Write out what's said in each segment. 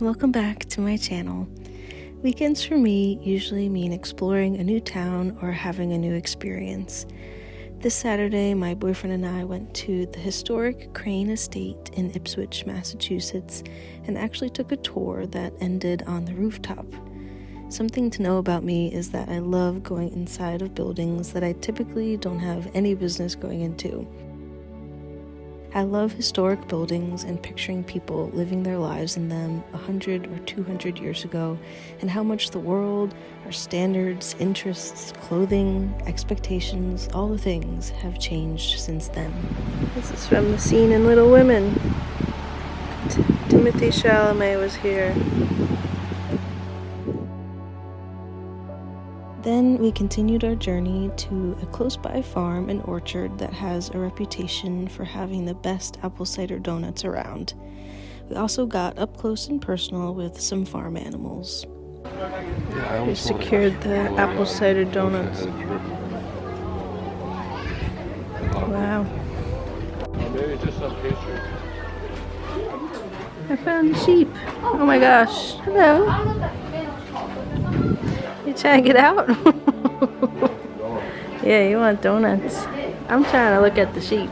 welcome back to my channel. Weekends for me usually mean exploring a new town or having a new experience. This Saturday, my boyfriend and I went to the historic Crane Estate in Ipswich, Massachusetts, and actually took a tour that ended on the rooftop. Something to know about me is that I love going inside of buildings that I typically don't have any business going into. I love historic buildings and picturing people living their lives in them 100 or 200 years ago, and how much the world, our standards, interests, clothing, expectations, all the things have changed since then. This is from the scene in Little Women. Timothy Chalamet was here. Then we continued our journey to a close-by farm and orchard that has a reputation for having the best apple cider donuts around. We also got up close and personal with some farm animals. We secured the apple cider donuts. Wow. Maybe just some pastry. I found a sheep. Oh my gosh. Hello. You trying to get out? Yeah, you want donuts. I'm trying to look at the sheep.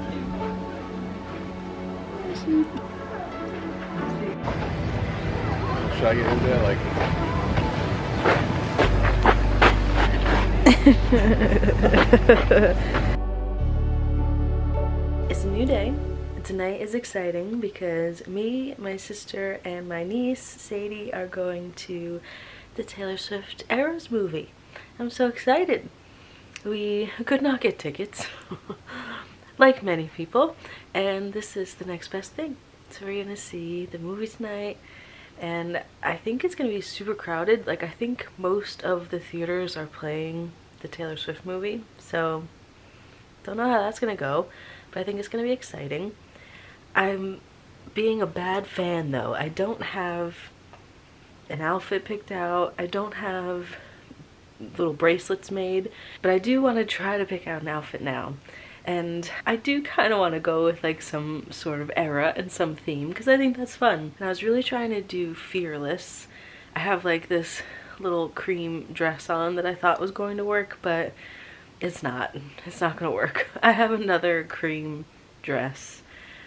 Should I get in there? It's a new day. Tonight is exciting because me, my sister, and my niece, Sadie, are going to the Taylor Swift Eras movie. I'm so excited. We could not get tickets, like many people, and this is the next best thing. So we're gonna see the movie tonight, and I think it's gonna be super crowded. Like, I think most of the theaters are playing the Taylor Swift movie, so don't know how that's gonna go, but I think it's gonna be exciting. I'm being a bad fan though. I don't have an outfit picked out. I don't have little bracelets made, but I do want to try to pick out an outfit now. And I do kind of want to go with like some sort of era and some theme, because I think that's fun. And I was really trying to do Fearless. I have like this little cream dress on that I thought was going to work, but it's not. It's not going to work. I have another cream dress.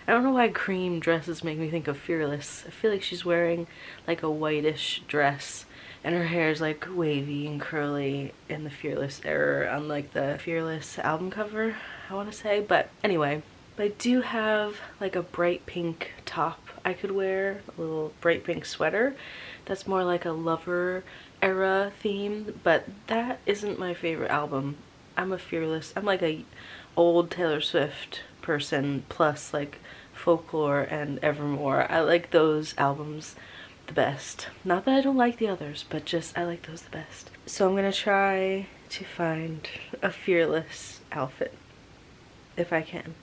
I don't know why cream dresses make me think of Fearless. I feel like she's wearing like a whitish dress and her hair is like wavy and curly in the Fearless era on like the Fearless album cover, I want to say. But anyway, I do have like a bright pink top I could wear, a little bright pink sweater that's more like a Lover era theme, but that isn't my favorite album. I'm like a old Taylor Swift person plus like Folklore and Evermore. I like those albums the best. Not that I don't like the others, but just I like those the best. So I'm gonna try to find a Fearless outfit if I can.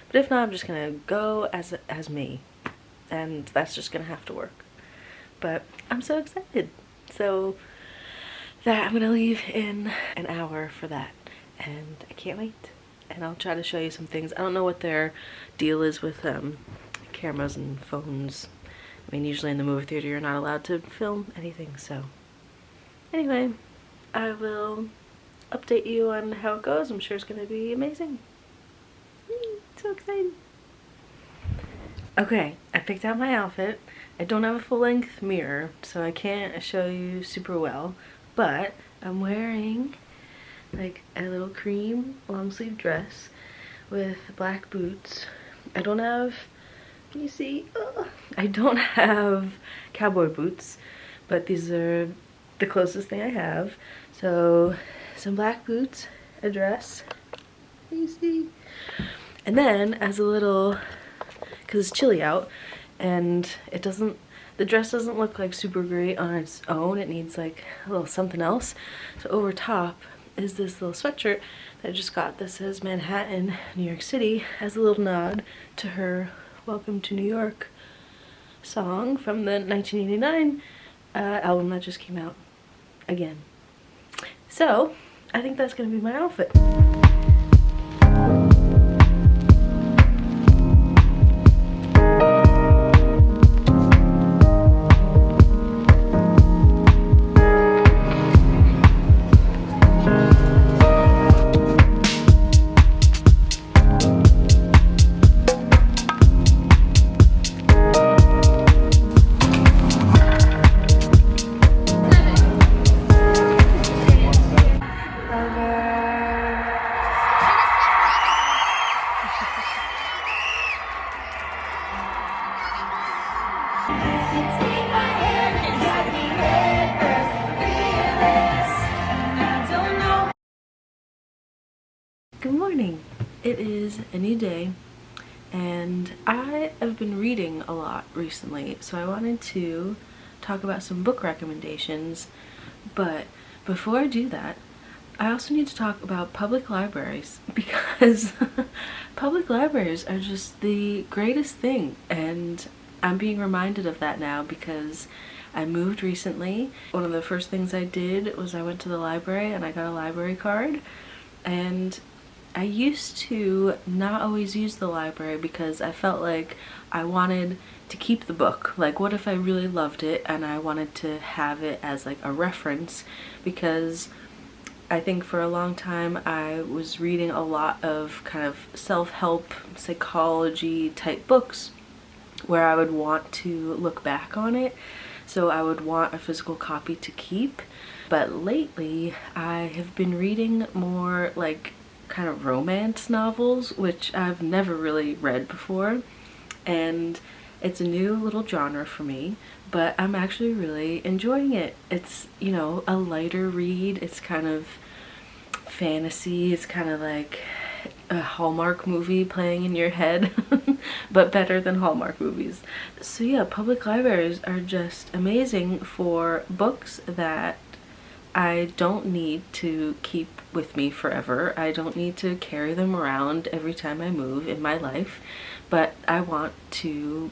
But if not, I'm just gonna go as me, and that's just gonna have to work. But I'm so excited. So that I'm gonna leave in an hour for that, and I can't wait. And I'll try to show you some things. I don't know what their deal is with cameras and phones. I mean, usually in the movie theater you're not allowed to film anything, so anyway, I will update you on how it goes. I'm sure it's gonna be amazing. So excited. Okay, I picked out my outfit. I don't have a full-length mirror, so I can't show you super well, but I'm wearing like a little cream long sleeve dress with black boots. I don't have, can you see? I don't have cowboy boots, but these are the closest thing I have. So some black boots, a dress, can you see? And then as a little, because it's chilly out and the dress doesn't look like super great on its own. It needs like a little something else. So over top is this little sweatshirt that I just got that says Manhattan, New York City, as a little nod to her Welcome to New York song from the 1989 album that just came out again. So I think that's gonna be my outfit. It is a new day, and I have been reading a lot recently, so I wanted to talk about some book recommendations. But before I do that, I also need to talk about public libraries because public libraries are just the greatest thing, and I'm being reminded of that now because I moved recently. One of the first things I did was I went to the library and I got a library card, and I used to not always use the library because I felt like I wanted to keep the book. Like, what if I really loved it and I wanted to have it as like a reference? Because I think for a long time I was reading a lot of kind of self-help psychology type books where I would want to look back on it. So I would want a physical copy to keep. But lately I have been reading more like kind of romance novels, which I've never really read before, and it's a new little genre for me, but I'm actually really enjoying it. It's, you know, a lighter read. It's kind of fantasy. It's kind of like a Hallmark movie playing in your head, but better than Hallmark movies. So yeah, public libraries are just amazing for books that I don't need to keep with me forever. I don't need to carry them around every time I move in my life, but I want to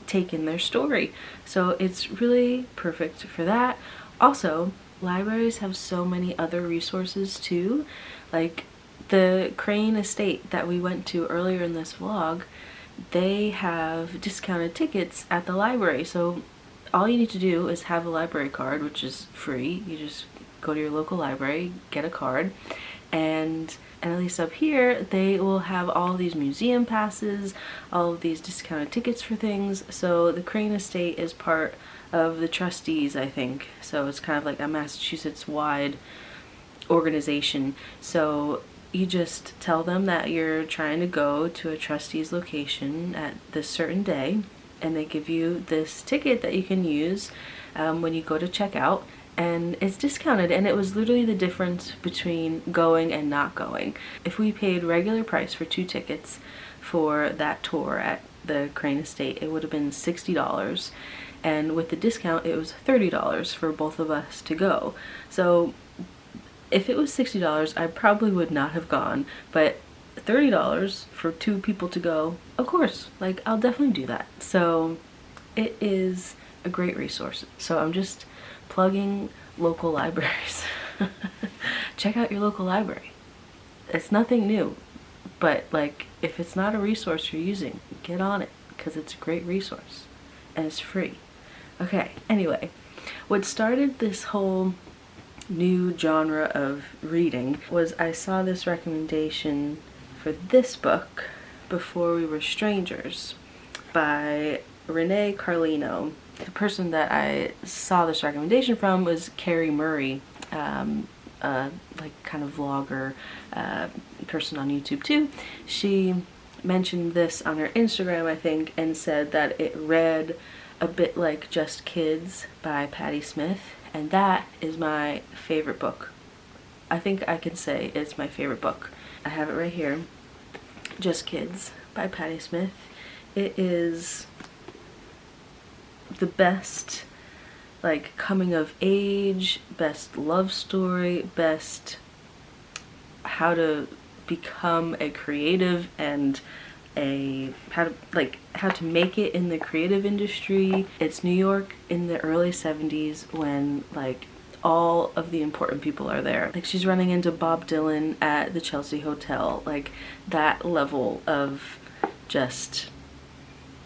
take in their story. So it's really perfect for that. Also, libraries have so many other resources too. Like the Crane Estate that we went to earlier in this vlog, they have discounted tickets at the library. So all you need to do is have a library card, which is free. You just go to your local library, get a card, and at least up here they will have all these museum passes, all of these discounted tickets for things. So the Crane Estate is part of the trustees, I think. So it's kind of like a Massachusetts wide organization. So you just tell them that you're trying to go to a trustee's location at this certain day, and they give you this ticket that you can use when you go to check out, and it's discounted. And it was literally the difference between going and not going. If we paid regular price for 2 tickets for that tour at the Crane Estate, it would have been $60, and with the discount it was $30 for both of us to go. So if it was $60, I probably would not have gone, but $30 for 2 people to go, of course, like I'll definitely do that. So it is a great resource. So I'm just plugging local libraries. Check out your local library. It's nothing new, but like if it's not a resource you're using, get on it because it's a great resource and it's free. Okay, anyway, what started this whole new genre of reading was I saw this recommendation for this book, Before We Were Strangers, by Renee Carlino. The person that I saw this recommendation from was Carrie Murray, like kind of vlogger person on YouTube too. She mentioned this on her Instagram, I think, and said that it read a bit like Just Kids by Patti Smith, and that is my favorite book. I think I can say it's my favorite book. I have it right here. Just Kids by Patti Smith. It is the best like coming of age, best love story, best how to become a creative and how to make it in the creative industry. It's New York in the early 70s when like all of the important people are there. Like she's running into Bob Dylan at the Chelsea Hotel, like that level of just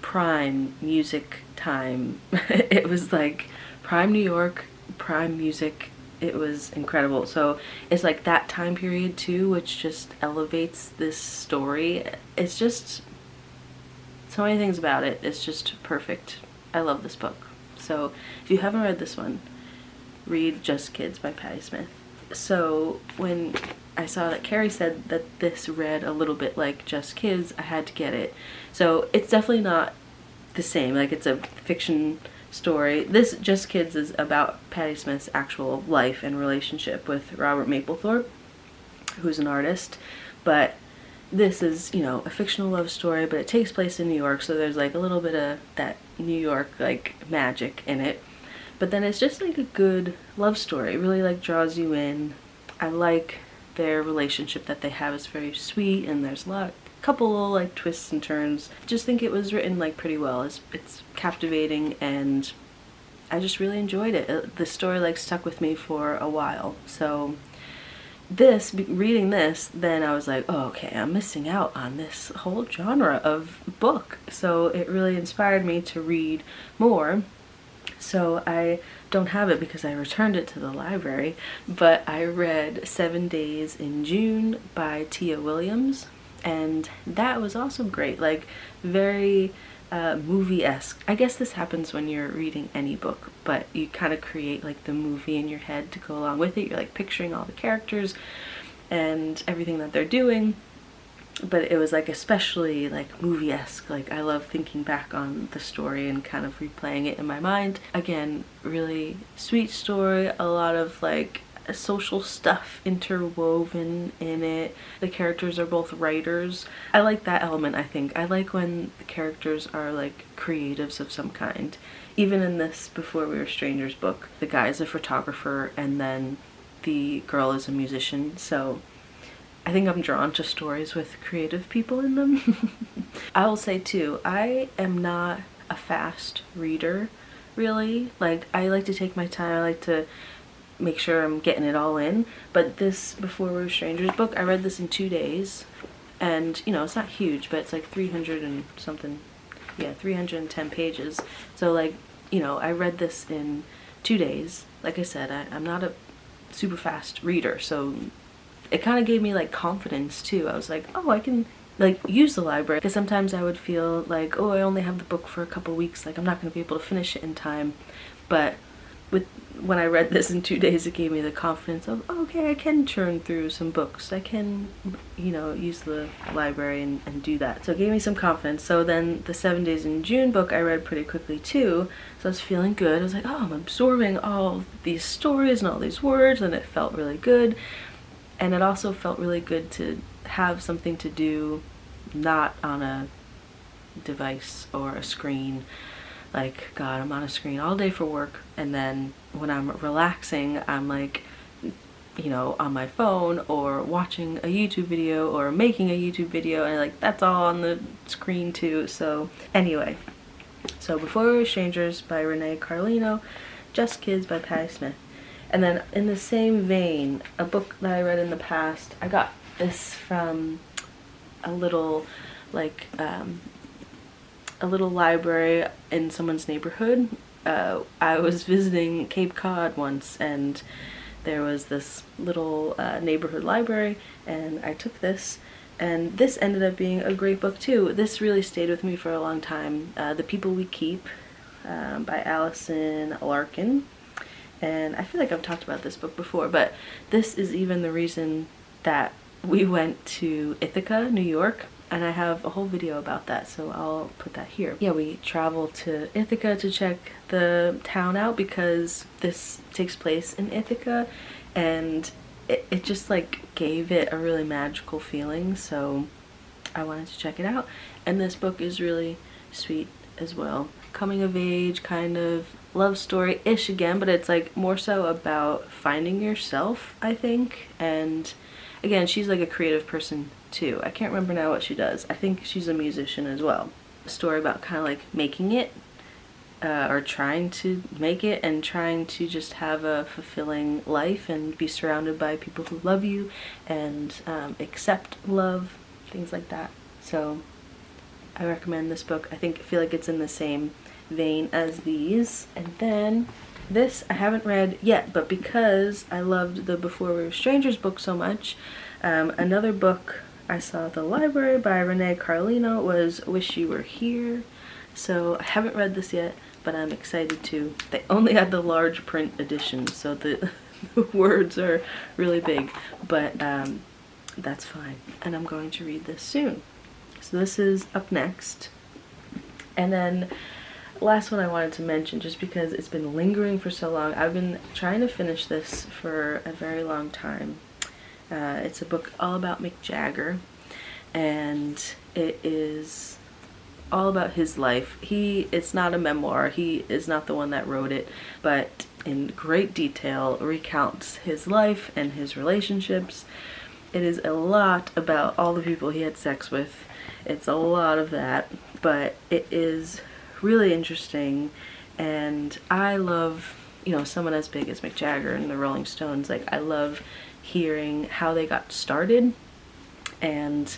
prime music time. It was like prime New York, prime music. It was incredible. So it's like that time period too, which just elevates this story. It's just so many things about it. It's just perfect. I love this book. So if you haven't read this one, read Just Kids by Patti Smith. So when I saw that Carrie said that this read a little bit like Just Kids, I had to get it. So it's definitely not the same. Like it's a fiction story. This Just Kids is about Patti Smith's actual life and relationship with Robert Mapplethorpe, who's an artist, but this is, you know, a fictional love story, but it takes place in New York, so there's like a little bit of that New York like magic in it. But then it's just like a good love story. It really like draws you in. I like their relationship that they have is very sweet, and there's a couple little like twists and turns. I just think it was written like pretty well. It's captivating, and I just really enjoyed it. The story like stuck with me for a while. So reading this, then I was like, oh, okay, I'm missing out on this whole genre of book. So it really inspired me to read more. So I don't have it because I returned it to the library, but I read 7 Days in June by Tia Williams, and that was also great, like very movie-esque. I guess this happens when you're reading any book, but you kind of create like the movie in your head to go along with it. You're like picturing all the characters and everything that they're doing, but it was like especially like movie-esque. Like I love thinking back on the story and kind of replaying it in my mind. Again, really sweet story, a lot of like social stuff interwoven in it. The characters are both writers. I like that element. I think I like when the characters are like creatives of some kind. Even in this Before We Were Strangers book, the guy is a photographer and then the girl is a musician, so I think I'm drawn to stories with creative people in them. I will say too, I am not a fast reader, really. Like I like to take my time. I like to make sure I'm getting it all in. But this Before We Were Strangers book, I read this in 2 days, and you know, it's not huge, but it's like 300 and something, yeah, 310 pages. So like, you know, I read this in 2 days. Like I said, I'm not a super fast reader, so it kind of gave me like confidence too. I was like, oh, I can like use the library, because sometimes I would feel like, oh, I only have the book for a couple weeks, like I'm not going to be able to finish it in time. But when I read this in 2 days, it gave me the confidence of, oh, okay, I can churn through some books. I can, you know, use the library and do that. So it gave me some confidence. So then the 7 Days in June book I read pretty quickly too. So I was feeling good. I was like, oh, I'm absorbing all these stories and all these words, and it felt really good. And it also felt really good to have something to do not on a device or a screen. Like, God, I'm on a screen all day for work, and then when I'm relaxing, I'm like, you know, on my phone or watching a YouTube video or making a YouTube video, and like that's all on the screen too. So anyway, so Before We Were Strangers by Renee, Carlino, Just Kids by Patti Smith. And then in the same vein, a book that I read in the past, I got this from a little like a little library in someone's neighborhood. I was visiting Cape Cod once, and there was this little neighborhood library, and I took this, and this ended up being a great book too. This really stayed with me for a long time. The People We Keep by Allison Larkin. And I feel like I've talked about this book before, but this is even the reason that we went to Ithaca, New York, and I have a whole video about that, so I'll put that here. Yeah, we traveled to Ithaca to check the town out because this takes place in Ithaca, and it just like gave it a really magical feeling, so I wanted to check it out. And this book is really sweet as well. Coming of age kind of love story-ish again, but it's like more so about finding yourself, I think. And again, she's like a creative person too. I can't remember now what she does. I think she's a musician as well. A story about kind of like making it, or trying to make it, and trying to just have a fulfilling life and be surrounded by people who love you and accept love, things like that. So I recommend this book. I feel like it's in the same vein as these. And then this I haven't read yet, but because I loved the Before We Were Strangers book so much, another book I saw at the library by Renee Carlino was Wish You Were Here. So I haven't read this yet, but I'm excited to. They only had the large print edition, so the words are really big, but that's fine, and I'm going to read this soon. So this is up next. And then last one I wanted to mention, just because it's been lingering for so long. I've been trying to finish this for a very long time. It's a book all about Mick Jagger, and it is all about his life. It's not a memoir, he is not the one that wrote it, but in great detail recounts his life and his relationships. It is a lot about all the people he had sex with. It's a lot of that, but it is really interesting, and I love, you know, someone as big as Mick Jagger and the Rolling Stones. Like, I love hearing how they got started and,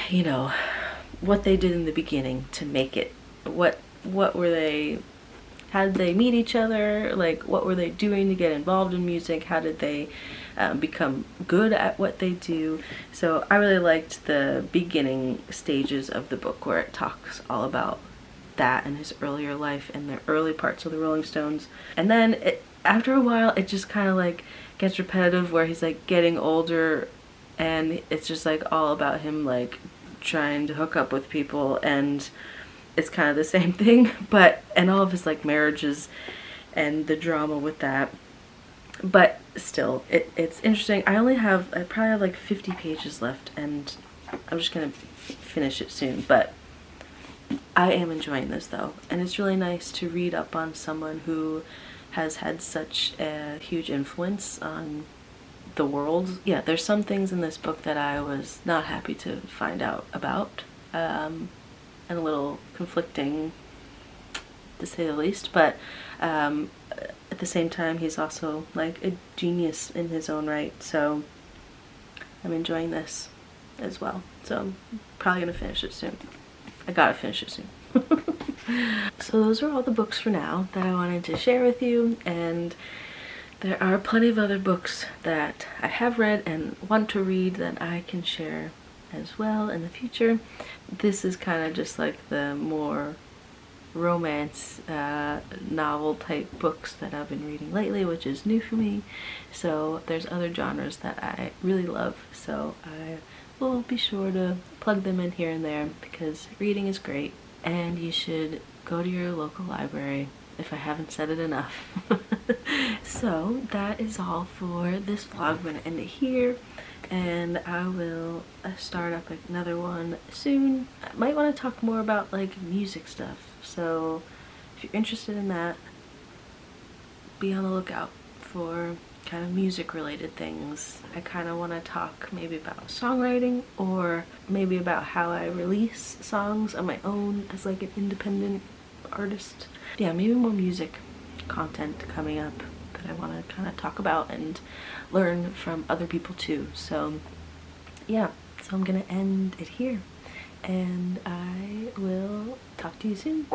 you know, what they did in the beginning to make it. What were they, how did they meet each other? Like, what were they doing to get involved in music? How did they become good at what they do? So I really liked the beginning stages of the book where it talks all about that and his earlier life and the early parts of the Rolling Stones. And then after a while it just kind of like gets repetitive, where he's like getting older and it's just like all about him like trying to hook up with people, and it's kind of the same thing, but and all of his like marriages and the drama with that. But still, it's interesting. I probably have like 50 pages left, and I'm just gonna finish it soon, but I am enjoying this though, and it's really nice to read up on someone who has had such a huge influence on the world. Yeah, there's some things in this book that I was not happy to find out about, and a little conflicting to say the least, but at the same time he's also like a genius in his own right, so I'm enjoying this as well. So I'm probably gonna finish it soon. I gotta finish it soon. So those are all the books for now that I wanted to share with you, and there are plenty of other books that I have read and want to read that I can share as well in the future. This is kind of just like the more romance novel type books that I've been reading lately, which is new for me. So there's other genres that I really love, so I will be sure to plug them in here and there, because reading is great and you should go to your local library, if I haven't said it enough. So that is all for this vlog. I'm going to end it here, and I will start up another one soon. I might want to talk more about like music stuff, so if you're interested in that, be on the lookout for kind of music related things. I kind of want to talk maybe about songwriting, or maybe about how I release songs on my own as like an independent artist. Yeah, maybe more music content coming up that I want to kind of talk about and learn from other people too. So yeah, so I'm gonna end it here, and I will talk to you soon.